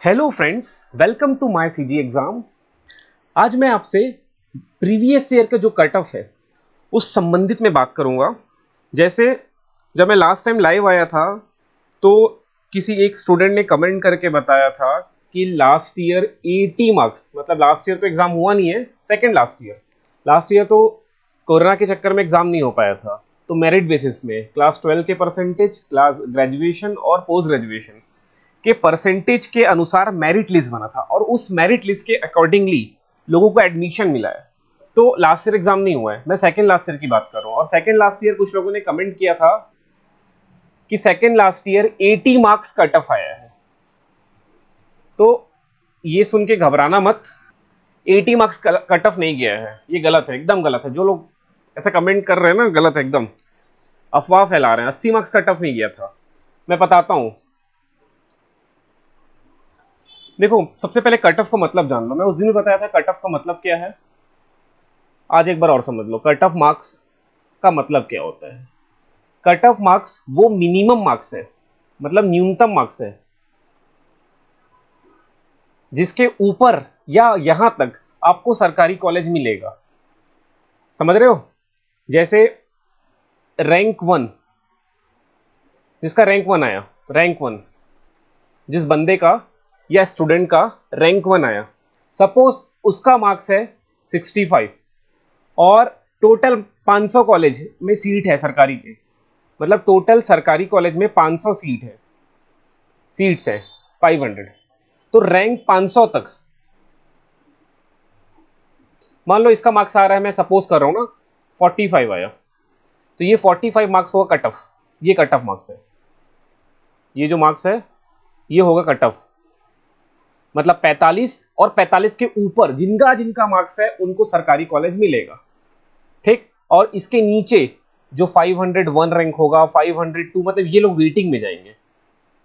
Hello friends, welcome to my CG exam. आज मैं आपसे प्रीवियस ईयर का जो कट ऑफ है उस संबंधित में बात करूंगा। जैसे जब मैं लास्ट टाइम लाइव आया था तो किसी एक स्टूडेंट ने कमेंट करके बताया था कि लास्ट ईयर 80 मार्क्स, मतलब लास्ट ईयर तो एग्जाम हुआ नहीं है, सेकेंड लास्ट ईयर तो कोरोना के चक्कर में एग्जाम नहीं हो पाया था। तो मेरिट बेसिस में क्लास 12 के परसेंटेज, क्लास ग्रेजुएशन और पोस्ट ग्रेजुएशन के परसेंटेज के अनुसार मेरिट लिस्ट बना था और उस मेरिट लिस्ट के अकॉर्डिंगली लोगों को एडमिशन मिला है। तो लास्ट ईयर एग्जाम नहीं हुआ है, मैं सेकेंड लास्ट ईयर की बात कर रहा हूँ। और सेकेंड लास्ट ईयर कुछ लोगों ने कमेंट किया था कि second last year 80 marks cut off आया है। तो ये सुन के घबराना मत, 80 मार्क्स कट ऑफ नहीं गया है, ये गलत है, एकदम गलत है। जो लोग ऐसा कमेंट कर रहे हैं ना, गलत है, एकदम अफवाह फैला रहे हैं। 80 मार्क्स कट ऑफ नहीं गया था, मैं बताता हूँ। देखो, सबसे पहले कट ऑफ का मतलब जान लो। मैं उस दिन भी बताया था कट ऑफ का मतलब क्या है, आज एक बार और समझ लो कट ऑफ मार्क्स का मतलब क्या होता है। कट ऑफ मार्क्स वो मिनिमम मार्क्स है, मतलब न्यूनतम मार्क्स है जिसके ऊपर या यहां तक आपको सरकारी कॉलेज मिलेगा। समझ रहे हो? जैसे रैंक वन, जिसका रैंक वन आया, रैंक वन जिस बंदे का या स्टूडेंट का रैंक वन आया, सपोज उसका मार्क्स है 65 और टोटल 500 कॉलेज में सीट है सरकारी के, मतलब टोटल सरकारी कॉलेज में 500 सीट्स है 500। तो रैंक 500 तक, मान लो इसका मार्क्स आ रहा है, मैं सपोज कर रहा हूं ना 45 आया, तो ये 45 मार्क्स होगा कट ऑफ। ये कट ऑफ मार्क्स है, ये जो मार्क्स है ये होगा कट ऑफ। मतलब 45 और 45 के ऊपर जिनका जिनका मार्क्स है उनको सरकारी कॉलेज मिलेगा, ठीक। और इसके नीचे जो 501 रैंक होगा, 502, मतलब ये लोग वेटिंग में जाएंगे।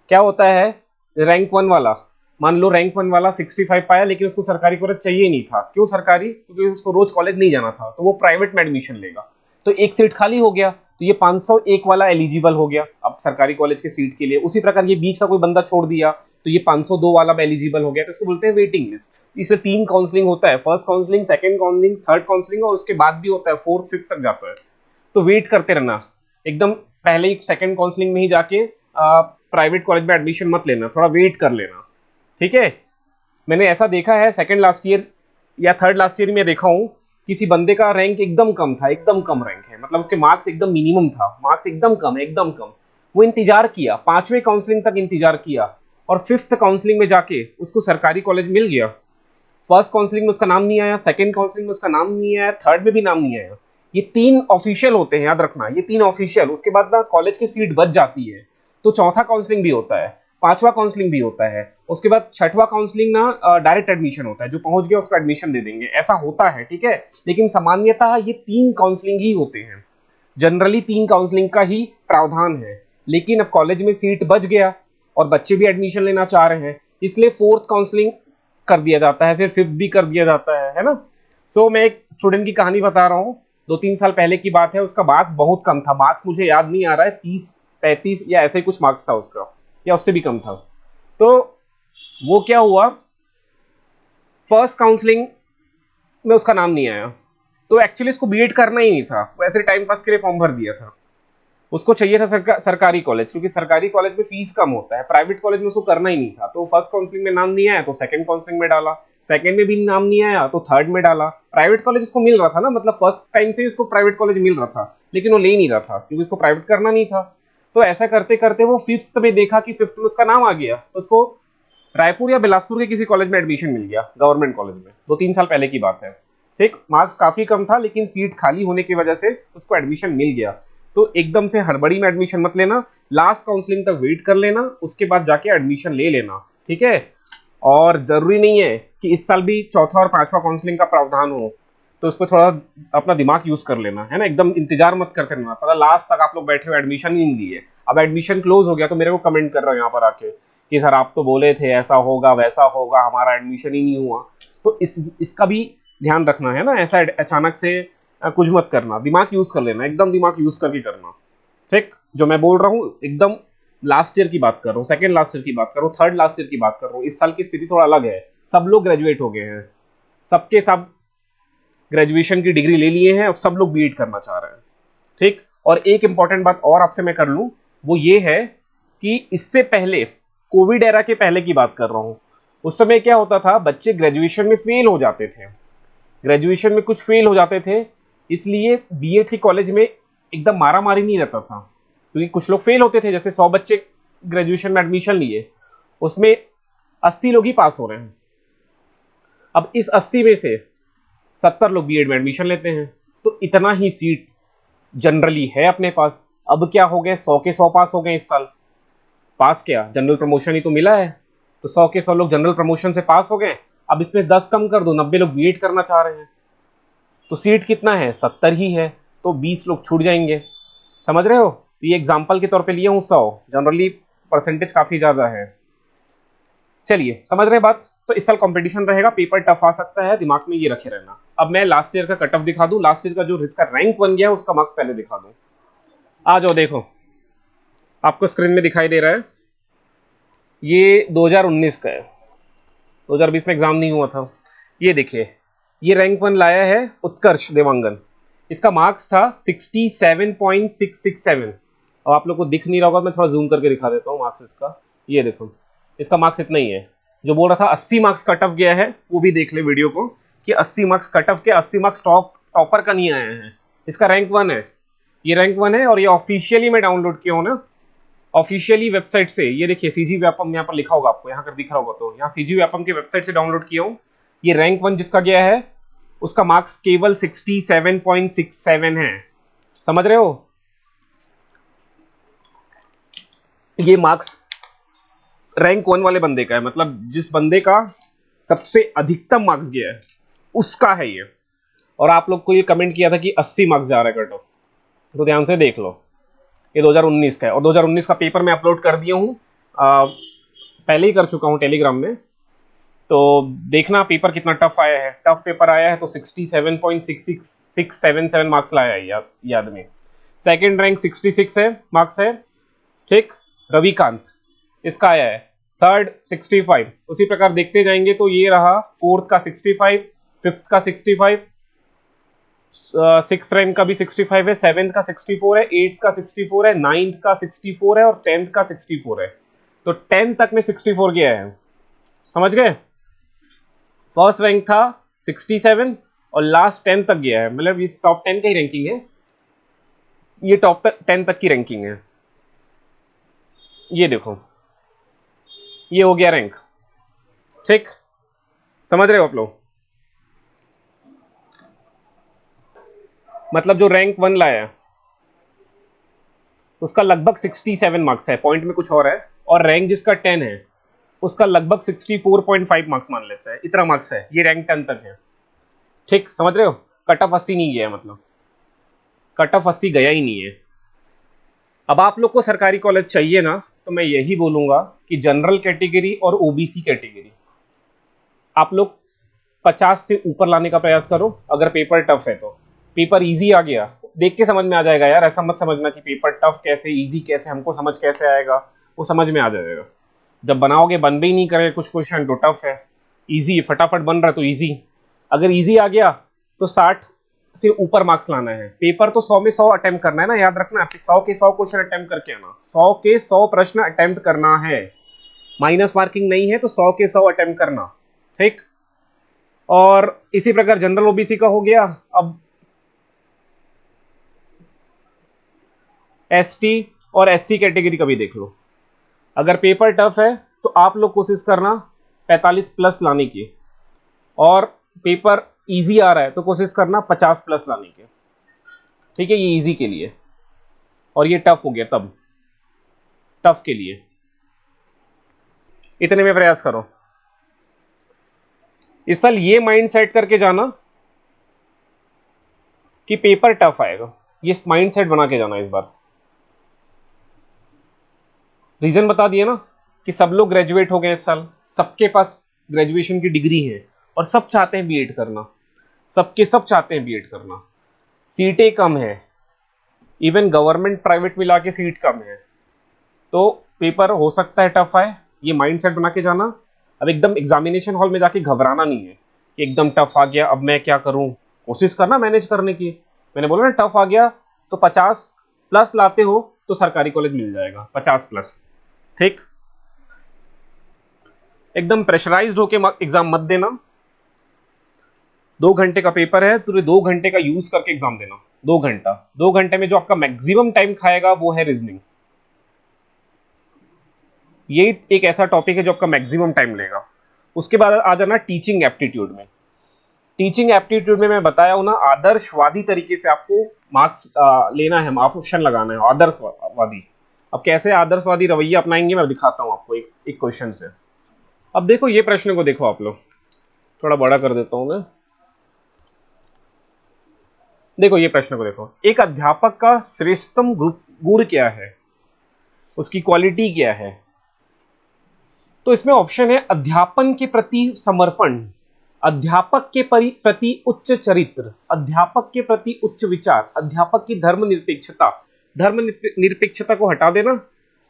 क्या होता है, रैंक वन वाला, मान लो रैंक वन वाला 65 पाया लेकिन उसको सरकारी कॉलेज चाहिए नहीं था। क्यों सरकारी? क्योंकि उसको रोज कॉलेज नहीं जाना था, तो वो प्राइवेट में एडमिशन लेगा। तो एक सीट खाली हो गया, तो ये 501 वाला एलिजिबल हो गया अब सरकारी कॉलेज के सीट के लिए। उसी प्रकार ये बीच का कोई बंदा छोड़ दिया तो ये 502 वाला एलिजिबल हो गया। तो इसको बोलते हैं वेटिंग लिस्ट। इसमें 3 काउंसलिंग होता है, first counselling, second counselling, third counselling, और उसके बाद भी होता है, फोर्थ फिफ्थ तक जाता है। तो वेट करते रहना, एकदम पहले ही सेकंड काउंसलिंग में ही जाके प्राइवेट कॉलेज में एडमिशन मत लेना, थोड़ा वेट कर लेना, ठीक है। मैंने ऐसा देखा है सेकंड लास्ट ईयर या थर्ड लास्ट ईयर में देखा हूं, किसी बंदे का रैंक एकदम कम था, एकदम कम रैंक है, मतलब उसके मार्क्स एकदम मिनिमम था, मार्क्स एकदम कम है, एकदम कम। वो इंतजार किया, 5वें काउंसलिंग तक इंतजार किया और फिफ्थ काउंसलिंग में जाके उसको सरकारी कॉलेज मिल गया। फर्स्ट काउंसलिंग में उसका नाम नहीं आया, सेकंड काउंसलिंग में उसका नाम नहीं आया, थर्ड में भी नाम नहीं आया। ये 3 ऑफिशियल होते हैं, याद रखना, ये 3 ऑफिशियल। उसके बाद ना कॉलेज की सीट बच जाती है, तो चौथा काउंसलिंग भी होता है, पांचवा काउंसलिंग भी होता है, उसके बाद छठवां काउंसलिंग ना डायरेक्ट एडमिशन होता है, जो पहुंच गया उसको एडमिशन दे देंगे, ऐसा होता है, ठीक है। लेकिन सामान्यतः ये 3 काउंसलिंग ही होते हैं, जनरली 3 काउंसलिंग का ही प्रावधान है। लेकिन अब कॉलेज में सीट बच गया और बच्चे भी एडमिशन लेना चाह रहे हैं, इसलिए फोर्थ काउंसलिंग कर दिया जाता है, फिर फिफ्थ भी कर दिया जाता है ना। सो मैं एक स्टूडेंट की कहानी बता रहा हूँ, 2-3 साल पहले की बात है। उसका मार्क्स बहुत कम था, मार्क्स मुझे याद नहीं आ रहा है, 30-35 या ऐसे ही कुछ मार्क्स था उसका, या उससे भी कम था। तो वो क्या हुआ, फर्स्ट काउंसलिंग में उसका नाम नहीं आया। तो एक्चुअली इसको बीएड करना ही नहीं था, वो ऐसे टाइम पास के लिए फॉर्म भर दिया था। उसको चाहिए था सरकारी कॉलेज, क्योंकि सरकारी कॉलेज में फीस कम होता है, प्राइवेट कॉलेज में उसको करना ही नहीं था। तो फर्स्ट काउंसलिंग में नाम नहीं आया तो सेकंड काउंसलिंग में डाला, सेकंड में भी नाम नहीं आया तो थर्ड में डाला। प्राइवेट कॉलेज उसको मिल रहा था ना, मतलब फर्स्ट टाइम से ही उसको प्राइवेट कॉलेज मिल रहा था, लेकिन वो ले नहीं रहा था क्योंकि उसको प्राइवेट करना नहीं था। तो ऐसा करते करते वो फिफ्थ में देखा कि फिफ्थ में उसका नाम आ गया, तो उसको रायपुर या बिलासपुर के किसी कॉलेज में एडमिशन मिल गया, गवर्नमेंट कॉलेज में। 2-3 साल पहले की बात है, ठीक। मार्क्स काफी कम था लेकिन सीट खाली होने की वजह से उसको एडमिशन मिल गया। तो एकदम से हड़बड़ी में एडमिशन मत लेना, लास्ट काउंसलिंग तक वेट कर लेना, उसके बाद जाके एडमिशन ले लेना, ठीक है। और जरूरी नहीं है कि इस साल भी चौथा और पांचवा काउंसलिंग का प्रावधान हो, तो उस पर थोड़ा अपना दिमाग यूज कर लेना, है ना। एकदम इंतजार मत करते रहना, पता लास्ट तक आप लोग बैठे हो, एडमिशन ही नहीं लिए, अब एडमिशन क्लोज हो गया तो मेरे को कमेंट कर रहे हो यहाँ पर आके कि सर आप तो बोले थे ऐसा होगा वैसा होगा, हमारा एडमिशन ही नहीं हुआ। तो इसका भी ध्यान रखना, है ना। ऐसा अचानक से कुछ मत करना, दिमाग यूज कर लेना, एकदम दिमाग यूज करके करना, ठीक। जो मैं बोल रहा हूँ एकदम लास्ट ईयर की बात कर रहा हूँ, सेकेंड लास्ट ईयर की बात कर रहा हूँ, थर्ड लास्ट ईयर की बात कर रहा हूँ, इस साल की स्थिति थोड़ा अलग है। सब लोग ग्रेजुएट हो गए हैं, सबके सब ग्रेजुएशन की डिग्री ले लिए हैं, अब सब लोग बीएड करना चाह रहे हैं। ठीक, और एक इंपॉर्टेंट बात और आपसे मैं कर लूं, वो ये है कि इससे पहले, कोविड एरा के पहले की बात कर रहा हूं, उस समय क्या होता था, बच्चे ग्रेजुएशन में फेल हो जाते थे, ग्रेजुएशन में कुछ फेल हो जाते थे, इसलिए बीएड के कॉलेज में एकदम मारा मारी नहीं रहता था, क्योंकि कुछ लोग फेल होते थे। जैसे 100 बच्चे ग्रेजुएशन में एडमिशन लिए, उसमें 80 लोग ही पास हो रहे हैं। अब इस 80 में से 70 लोग बीएड में एडमिशन लेते हैं, तो इतना ही सीट जनरली है अपने पास। अब क्या हो गए, 100 के 100 पास हो गए इस साल। पास क्या, जनरल प्रमोशन ही तो मिला है, तो 100 के 100 लोग जनरल प्रमोशन से पास हो गए। अब इसमें 10 कम कर दो, 90 लोग बीएड करना चाह रहे हैं, तो सीट कितना है, 70 ही है, तो 20 लोग छूट जाएंगे। समझ रहे हो? तो ये एग्जाम्पल के तौर पे लिया हूं 100, जनरली परसेंटेज काफी ज्यादा है। चलिए, समझ रहे बात? तो इस साल कंपटीशन रहेगा, पेपर टफ आ सकता है, दिमाग में ये रखे रहना। अब मैं लास्ट ईयर का कट ऑफ दिखा दूं, लास्ट ईयर का जो जिसका रैंक बन गया उसका मार्क्स पहले दिखा दूं। आ जाओ, देखो आपको स्क्रीन में दिखाई दे रहा है, ये 2019 का है, 2020 में एग्जाम नहीं हुआ था। ये देखिए, ये रैंक 1 लाया है उत्कर्ष देवांगन, इसका मार्क्स था 67.667। अब आप लोग को दिख नहीं रहा होगा, मैं थोड़ा जूम करके दिखा देता हूँ मार्क्स इसका। ये देखो, इसका मार्क्स इतना ही है। जो बोल रहा था 80 मार्क्स कट ऑफ गया है, वो भी देख ले वीडियो को, कि 80 मार्क्स कट ऑफ के, 80 मार्क्स टॉपर का नहीं आया है। इसका रैंक 1 है, ये रैंक 1 है, और ये ऑफिशियली मैं डाउनलोड किया हूँ ना, ऑफिशियली वेबसाइट से। ये देखिए सीजी व्यापम यहाँ पर लिखा होगा, आपको यहाँ कर दिख रहा होगा, तो यहाँ सीजी व्यापम की वेबसाइट से डाउनलोड किया हूँ। ये रैंक 1 जिसका गया है, उसका मार्क्स केवल 67.67 है। समझ रहे हो? ये मार्क्स रैंक 1 वाले बंदे का है, मतलब जिस बंदे का सबसे अधिकतम मार्क्स गया है उसका है ये। और आप लोग को ये कमेंट किया था कि 80 मार्क्स जा रहा है कट ऑफ, तो ध्यान से देख लो, ये 2019 का है, और 2019 का पेपर मैं अपलोड कर दिया हूँ, पहले ही कर चुका हूँ टेलीग्राम में। तो देखना पेपर कितना टफ आया है। टफ पेपर आया है तो 67.667 मार्क्स लाया है याद में। सेकंड रैंक 66 है, मार्क्स है। ठीक, रविकांत इसका आया है। थर्ड 65, उसी प्रकार देखते जाएंगे तो ये रहा, फोर्थ का 65, फिफ्थ का 65, सिक्स रैंक का भी 65 है, सेवेंथ का 64 है, एट्थ का 64 है, नाइन्थ का 64 है, और 10th का 64 है। तो 10 तक में 64 गया है, समझ गए? फर्स्ट रैंक था 67 और लास्ट 10 तक गया है, मतलब ये टॉप 10 का ही रैंकिंग है, ये टॉप 10 तक की रैंकिंग है। ये देखो, ये हो गया रैंक। ठीक, समझ रहे हो आप लोग? मतलब जो रैंक 1 लाया उसका लगभग 67 मार्क्स है, पॉइंट में कुछ और है, और रैंक जिसका 10 है उसका लगभग 64.5 मार्क्स मान लेता है, इतना मार्क्स है, ये रैंक 10 तक है। ठीक, समझ रहे हो? कट ऑफ 80 नहीं गया, मतलब कट ऑफ 80 गया ही नहीं है। अब आप लोग को सरकारी कॉलेज चाहिए ना, तो मैं यही बोलूंगा कि जनरल कैटेगरी और ओबीसी कैटेगरी आप लोग 50 से ऊपर लाने का प्रयास करो। अगर पेपर टफ है तो, पेपर इजी आ गया देख के समझ में आ जाएगा यार, ऐसा मत समझना कि पेपर टफ कैसे इजी कैसे, हमको समझ कैसे आएगा, वो समझ में आ जाएगा। जब बनाओगे, बन भी नहीं करे कुछ क्वेश्चन तो टफ है, इजी फटाफट बन रहा है तो इजी। अगर इजी आ गया तो 60 से ऊपर मार्क्स लाना है। पेपर तो 100 में 100 अटेम्प्ट करना है ना, याद रखना, 100 के 100 क्वेश्चन अटेम्प्ट करके आना, 100 के 100 प्रश्न अटेम्प्ट करना है, माइनस मार्किंग नहीं है, तो 100 के 100 अटेम्प्ट करना। ठीक, और इसी प्रकार जनरल ओबीसी का हो गया। अब एसटी और एससी कैटेगरी का भी देख लो। अगर पेपर टफ है तो आप लोग कोशिश करना 45 प्लस लाने की, और पेपर इजी आ रहा है तो कोशिश करना 50 प्लस लाने की। ठीक है, ये इजी के लिए, और ये टफ हो गया तब टफ के लिए, इतने में प्रयास करो। इस साल ये माइंड सेट करके जाना कि पेपर टफ आएगा, ये माइंड सेट बना के जाना इस बार। रीजन बता दिया ना कि सब लोग ग्रेजुएट हो गए इस साल, सबके पास ग्रेजुएशन की डिग्री है, और सब चाहते हैं बीएड करना, सबके सब चाहते हैं बीएड करना। सीटें कम है, इवन गवर्नमेंट प्राइवेट मिला के सीट कम है, तो पेपर हो सकता है टफ आए, ये माइंडसेट बना के जाना। अब एकदम एग्जामिनेशन हॉल में जाके घबराना नहीं है कि एकदम टफ आ गया अब मैं क्या करूं, कोशिश करना मैनेज करने की। मैंने बोला ना टफ आ गया तो 50+ लाते हो तो सरकारी कॉलेज मिल जाएगा, 50+। ठीक, एकदम प्रेशराइज्ड होके एग्जाम मत देना। 2 घंटे का पेपर है, तुझे 2 घंटे का यूज करके एग्जाम देना। 2 घंटा, 2 घंटे में जो आपका मैक्सिमम टाइम खाएगा वो है रीजनिंग। ये एक ऐसा टॉपिक है जो आपका मैक्सिमम टाइम लेगा। उसके बाद आ जाना टीचिंग एप्टीट्यूड में। टीचिंग एप्टीट्यूड में मैं बताया हूं ना, आदर्शवादी तरीके से आपको मार्क्स लेना है, ऑप्शन लगाना है आदर्शवादी। अब कैसे आदर्शवादी रवैया अपनाएंगे मैं दिखाता हूं आपको एक क्वेश्चन से। अब देखो ये प्रश्न को देखो आप लोग, थोड़ा बड़ा कर देता हूं मैं। देखो ये प्रश्न को देखो, एक अध्यापक का श्रेष्ठतम गुण क्या है, उसकी क्वालिटी क्या है। तो इसमें ऑप्शन है अध्यापन के प्रति समर्पण, अध्यापक के प्रति उच्च चरित्र, अध्यापक के प्रति उच्च विचार, अध्यापक की धर्मनिरपेक्षता। धर्मनिरपेक्षता को हटा देना।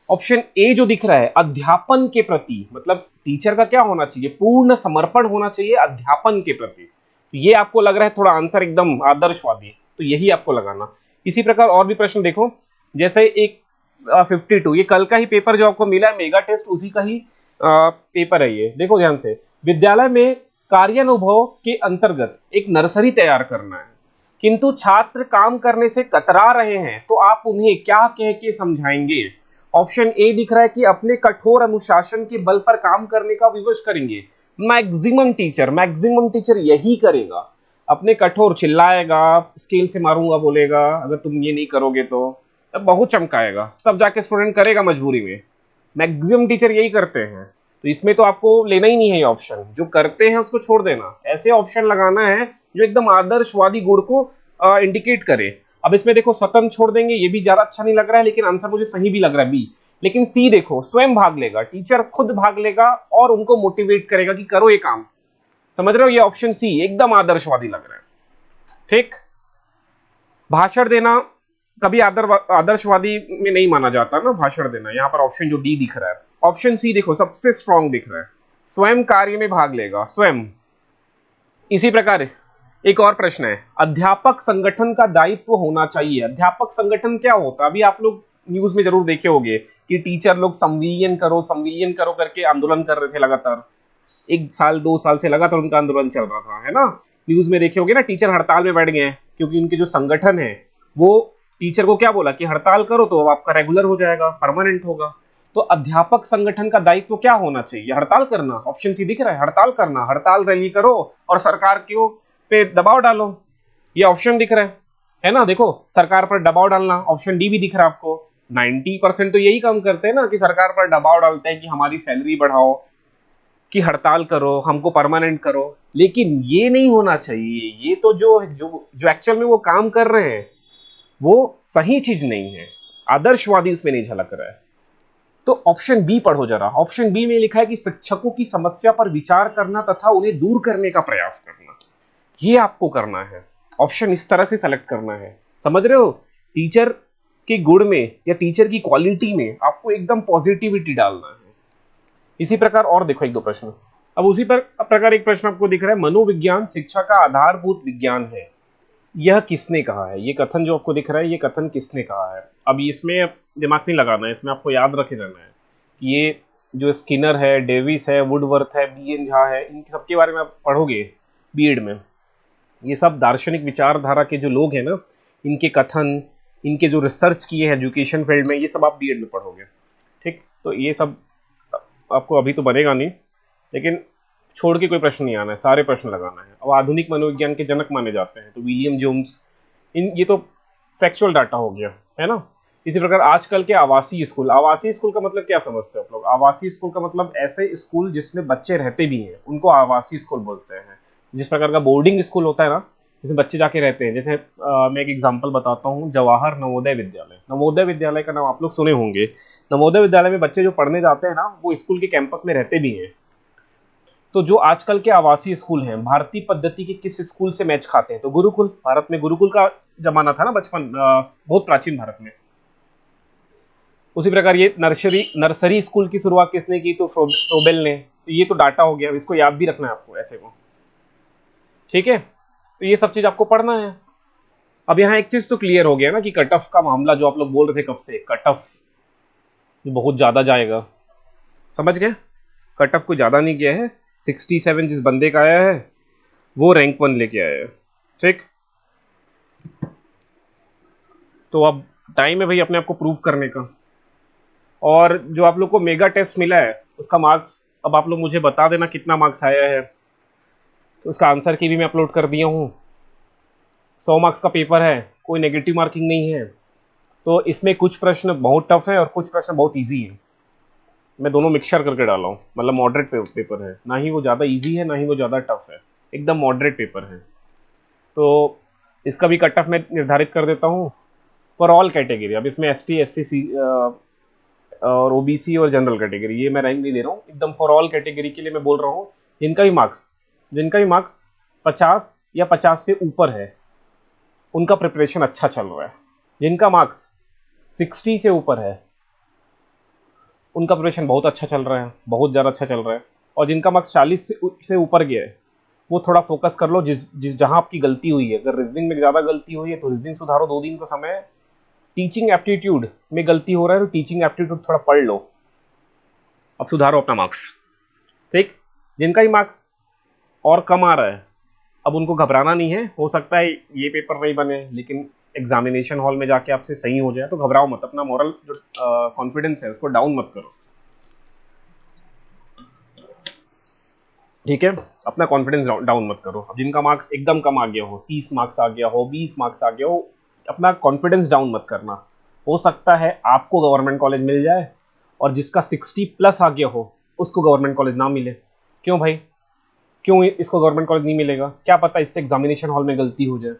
ऑप्शन ए जो दिख रहा है अध्यापन के प्रति, मतलब टीचर का क्या होना चाहिए, पूर्ण समर्पण होना चाहिए अध्यापन के प्रति। ये आपको लग रहा है थोड़ा आंसर एकदम आदर्शवादी, तो यही आपको लगाना। इसी प्रकार और भी प्रश्न देखो, जैसे एक 52, ये कल का ही पेपर जो आपको मिला है मेगा टेस्ट, उसी का ही पेपर है ये। देखो ध्यान से, विद्यालय में कार्यानुभव के अंतर्गत एक नर्सरी तैयार करना है, किंतु छात्र काम करने से कतरा रहे हैं, तो आप उन्हें क्या कह के समझाएंगे। ऑप्शन ए दिख रहा है कि अपने कठोर अनुशासन के बल पर काम करने का विवश करेंगे। मैक्सिमम टीचर यही करेगा, अपने कठोर, चिल्लाएगा, स्केल से मारूंगा बोलेगा, अगर तुम ये नहीं करोगे तो बहुत चमकाएगा, तब जाके स्टूडेंट करेगा मजबूरी में। मैक्सिमम टीचर यही करते हैं, तो इसमें तो आपको लेना ही नहीं है ये ऑप्शन। जो करते हैं उसको छोड़ देना, ऐसे ऑप्शन लगाना है जो एकदम आदर्शवादी गुण को इंडिकेट करे। अब इसमें देखो स्वतंत्र छोड़ देंगे, ये भी ज्यादा अच्छा नहीं लग रहा है, लेकिन आंसर मुझे सही भी लग रहा है बी। लेकिन सी देखो, स्वयं भाग लेगा, टीचर खुद भाग लेगा और उनको मोटिवेट करेगा कि करो ये काम। समझ रहे हो, ये ऑप्शन सी एकदम आदर्शवादी लग रहा है। ठीक, भाषण देना कभी आदर्शवादी में नहीं माना जाता ना भाषण देना। यहां पर ऑप्शन जो डी दिख रहा है, ऑप्शन सी देखो सबसे स्ट्रांग दिख रहा है, स्वयं कार्य में भाग लेगा, स्वयं। इसी प्रकार एक और प्रश्न है, अध्यापक संगठन का दायित्व होना चाहिए। अध्यापक संगठन क्या होता है, अभी आप लोग न्यूज में जरूर देखे होंगे कि टीचर लोग संविलियन करो करके आंदोलन कर रहे थे लगातार। 1 साल 2 साल से लगातार उनका आंदोलन चल रहा था, है ना। न्यूज में देखे होंगे ना, टीचर हड़ताल में बैठ गए हैं क्योंकि उनके जो संगठन है वो टीचर को क्या बोला कि हड़ताल करो तो आपका रेगुलर हो जाएगा, परमानेंट होगा। तो अध्यापक संगठन का दायित्व क्या होना चाहिए, हड़ताल करना। ऑप्शन सी दिख रहा है, हड़ताल करना, हड़ताल रैली करो और सरकार के पे दबाव डालो। ये ऑप्शन दिख रहा है ना। देखो, सरकार पर दबाव डालना, ऑप्शन डी भी दिख रहा है आपको। 90% तो यही काम करते हैं ना, कि सरकार पर दबाव डालते हैं कि हमारी सैलरी बढ़ाओ, कि हड़ताल करो, हमको परमानेंट करो। लेकिन ये नहीं होना चाहिए, ये तो जो जो जो एक्चुअल में वो काम कर रहे हैं वो सही चीज नहीं है, आदर्शवादी उसमें नहीं झलक रहा है। तो ऑप्शन बी पढ़ो जरा। ऑप्शन बी में लिखा है कि शिक्षकों की समस्या पर विचार करना तथा उन्हें दूर करने का प्रयास करना। ये आपको करना है, ऑप्शन इस तरह से सेलेक्ट करना है। समझ रहे हो, टीचर के गुण में या टीचर की क्वालिटी में आपको एकदम पॉजिटिविटी डालना है। इसी प्रकार और देखो एक दो प्रश्न। अब उसी प्रकार एक प्रश्न आपको दिख रहा है, मनोविज्ञान शिक्षा का आधारभूत विज्ञान है, यह किसने कहा है। ये कथन जो आपको दिख रहा है, ये कथन किसने कहा है। अब इसमें दिमाग नहीं लगाना है, इसमें आपको याद रखे रहना है कि ये जो स्किनर है, डेविस है, वुडवर्थ है, बी.एन. झा है, इन सबके बारे में आप पढ़ोगे बीएड में। ये सब दार्शनिक विचारधारा के जो लोग हैं ना, इनके कथन, इनके जो रिसर्च किए हैं एजुकेशन फील्ड में, ये सब आप बीएड में पढ़ोगे। ठीक, तो ये सब आपको अभी तो बनेगा नहीं, लेकिन छोड़ के कोई प्रश्न नहीं आना है, सारे प्रश्न लगाना है। अब आधुनिक मनोविज्ञान के जनक माने जाते हैं तो विलियम जेम्स, ये तो फैक्चुअल डाटा हो गया, है ना। इसी प्रकार आजकल के आवासीय स्कूल, आवासीय स्कूल का मतलब क्या समझते हो आप लोग। आवासीय स्कूल का मतलब ऐसे स्कूल जिसमें बच्चे रहते भी हैं, उनको आवासीय स्कूल बोलते हैं। जिस प्रकार का बोर्डिंग स्कूल होता है ना, जिसमें बच्चे जाके रहते हैं, जैसे मैं एक एग्जांपल बताता हूँ, जवाहर नवोदय विद्यालय। नवोदय विद्यालय का नाम आप लोग सुने होंगे। नवोदय विद्यालय में बच्चे जो पढ़ने जाते हैं ना, वो स्कूल के कैंपस में रहते भी हैं। तो जो आजकल के आवासीय स्कूल हैं, भारतीय पद्धति के किस स्कूल से मैच खाते हैं, तो गुरुकुल। भारत में गुरुकुल का जमाना था ना बचपन, बहुत प्राचीन भारत में। उसी प्रकार ये नर्सरी स्कूल की शुरुआत किसने की, तो फ्रोबेल ने। तो ये तो डाटा हो गया, इसको याद भी रखना है आपको ऐसे को, ठीक है। तो ये सब चीज आपको पढ़ना है। अब यहाँ एक चीज तो क्लियर हो गया ना कि कट ऑफ का मामला जो आप लोग बोल रहे थे कब से, कट ऑफ बहुत ज्यादा जाएगा, समझ गए। कट ऑफ कोई ज्यादा नहीं किया है, 67 जिस बंदे का आया है वो रैंक 1 लेके आया है, ठीक। तो अब टाइम है भाई अपने आप को प्रूव करने का। और जो आप लोग को मेगा टेस्ट मिला है उसका मार्क्स अब आप लोग मुझे बता देना कितना मार्क्स आया है। तो उसका आंसर की भी मैं अपलोड कर दिया हूँ। 100 मार्क्स का पेपर है, कोई नेगेटिव मार्किंग नहीं है। तो इसमें कुछ प्रश्न बहुत टफ है और कुछ प्रश्न बहुत ईजी है। मैं दोनों मिक्सचर करके डाला हूँ, मतलब मॉडरेट पेपर है, ना ही वो ज़्यादा ईजी है ना ही वो ज़्यादा टफ है, एकदम मॉडरेट पेपर है। तो इसका भी कट ऑफ मैं निर्धारित कर देता हूँ फॉर ऑल कैटेगरी। अब इसमें ST SC और OBC और जनरल कैटेगरी ये मैं रैंक नहीं दे रहा हूँ, एकदम फॉर ऑल कैटेगरी के लिए मैं बोल रहा हूँ। जिनका भी मार्क्स 50 या 50 से ऊपर है उनका प्रिपरेशन अच्छा चल रहा है। जिनका मार्क्स 60 से ऊपर है उनका प्रिपरेशन बहुत अच्छा चल रहा है, बहुत ज़्यादा अच्छा चल रहा है। और जिनका मार्क्स 40 से ऊपर गया है वो थोड़ा फोकस कर लो, जिस जहां आपकी गलती हुई है। अगर रीजनिंग में ज़्यादा गलती हुई है तो रीजनिंग सुधारो, 2 दिन का समय है। टीचिंग एप्टीट्यूड में गलती हो रहा है तो टीचिंग एप्टीट्यूड थोड़ा पढ़ लो, अब सुधारो अपना मार्क्स, ठीक। जिनका ही मार्क्स और कम आ रहा है अब उनको घबराना नहीं है, हो सकता है ये पेपर नहीं बने लेकिन एग्जामिनेशन हॉल में जाके आपसे सही हो जाए, तो घबराओ मत, अपना मॉरल जो कॉन्फिडेंस है उसको डाउन मत करो, ठीक है। अपना कॉन्फिडेंस डाउन मत करो। अब जिनका मार्क्स एकदम कम आ गया हो, 30 मार्क्स आ गया हो, 20 मार्क्स आ गया हो, अपना कॉन्फिडेंस डाउन मत करना। हो सकता है आपको गवर्नमेंट कॉलेज मिल जाए और जिसका 60 प्लस आ गया हो उसको गवर्नमेंट कॉलेज ना मिले। क्यों भाई, क्यों इसको गवर्नमेंट कॉलेज नहीं मिलेगा, क्या पता इससे एग्जामिनेशन हॉल में गलती हो जाए,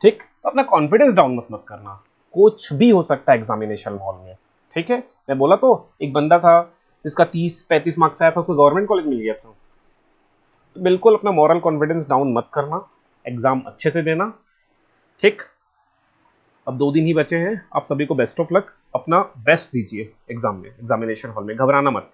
ठीक। तो अपना कॉन्फिडेंस डाउन मत करना, कुछ भी हो सकता है एग्जामिनेशन हॉल में, ठीक है। मैं बोला तो एक बंदा था जिसका 30-35 मार्क्स आया था, उसको गवर्नमेंट कॉलेज मिल गया था। तो बिल्कुल अपना मॉरल कॉन्फिडेंस डाउन मत करना, एग्जाम अच्छे से देना, ठीक। अब 2 दिन ही बचे हैं, आप सभी को बेस्ट ऑफ लक, अपना बेस्ट दीजिए एग्जाम में, एग्जामिनेशन हॉल में घबराना मत।